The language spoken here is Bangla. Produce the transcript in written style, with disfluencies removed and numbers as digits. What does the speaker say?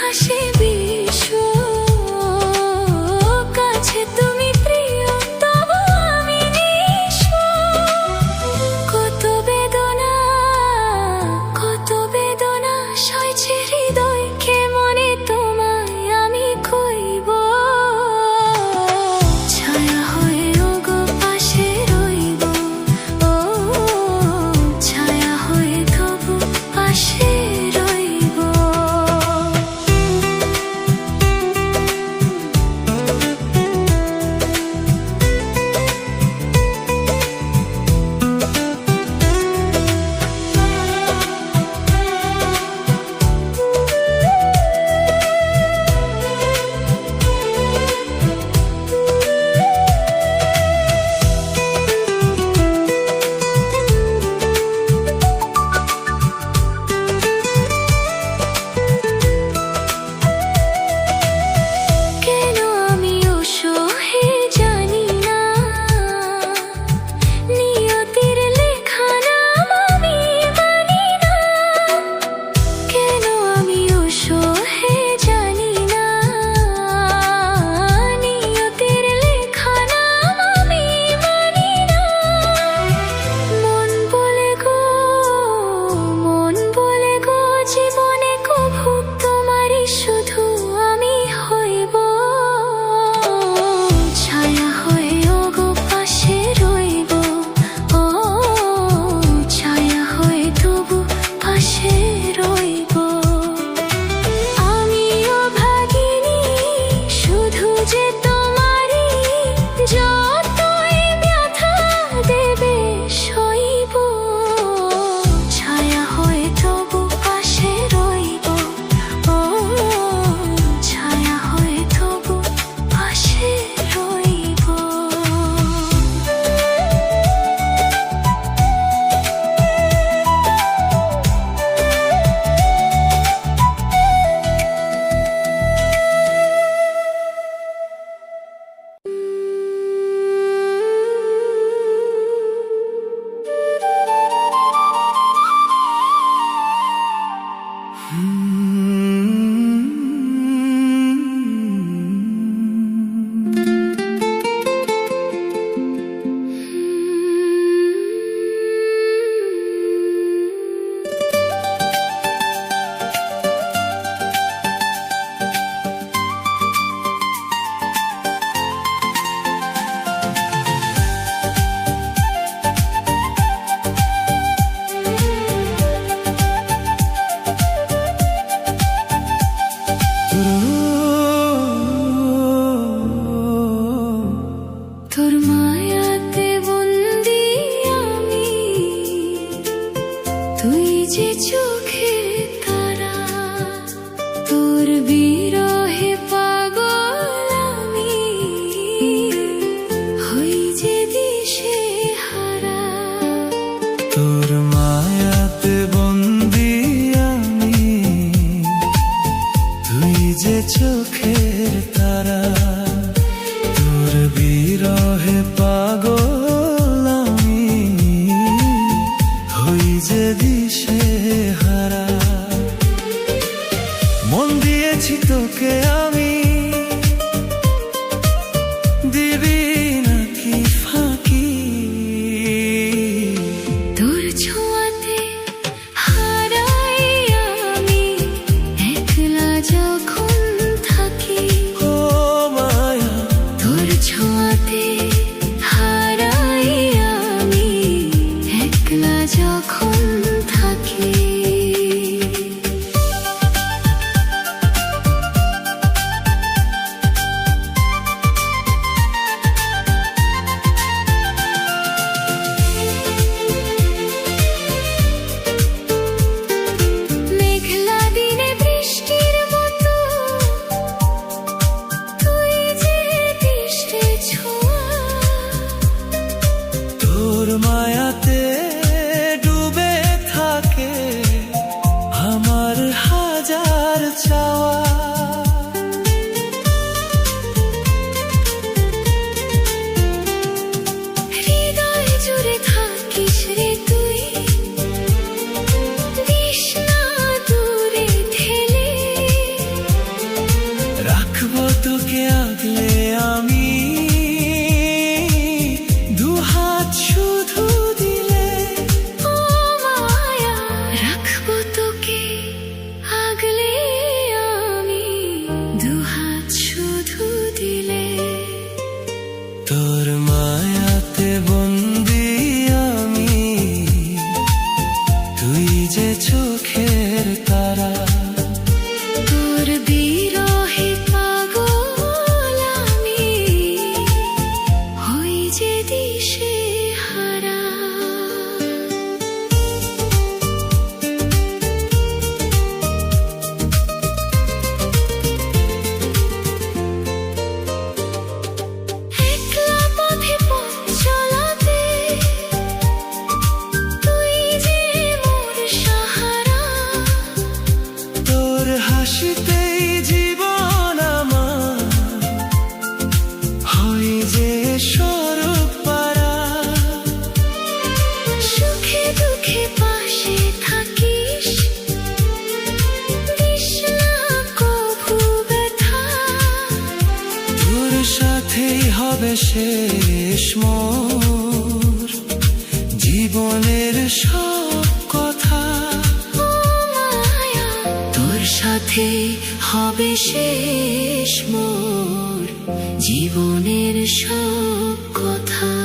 হাসে বিশ্ব, কাছে তুমি প্রিয় তবু আমি নিঃস্ব। কত বেদনা সইছে হৃদয়, কেমনে তোমায় আমি কইব। ছায়া হয়ে ওগো পাশে রইব, ও ছায়া হয়ে তবু পাশে রইব। কেন আমি অসহে জানি না, নিয়তির লেখা নাম আমি মানি না। কেন আমি অসহে জানি না, নিয়তির লেখা নাম আমি মানি না। মন বলে গো জীবনে কভু তোমারই শুধু আমি হইব। ছায়া হয়ে ওগো পাশে রইব, ও ছায়া হয়ে তবু পাশে রইব। আমিও ভাগিনি শুধু যে তোমারই, যতই ব্যথা দেবে সইব। ছায়া হয়ে তবু পাশে রইব, ও ছায়া হয়ে তবু পাশে রইব। তোর মায়াতে বন্দি আমি, তুই যে চোখের তারা। তোর বিরহে পাগল আমি, হই যে দিশে হারা। তোর মায়াতে বন্দি আমি, তুই যে চোখের তারা। তোর বিরহে পাগল আমি, হই যে দিশে হারা। মন দিয়েছি তোকে আমি, দিবি নাকি ফাঁকি। তোর ছোঁয়াতে হারাই আমি, একলা যখন থাকি। ও মায়া, তোর ছোঁয়াতে হারাই আমি, একলা যখন থাকি। হবে শেষ মোর জীবনের সব কথা। ও মায়া, তোর সাথে হবে শেষ মোর জীবনের সব কথা।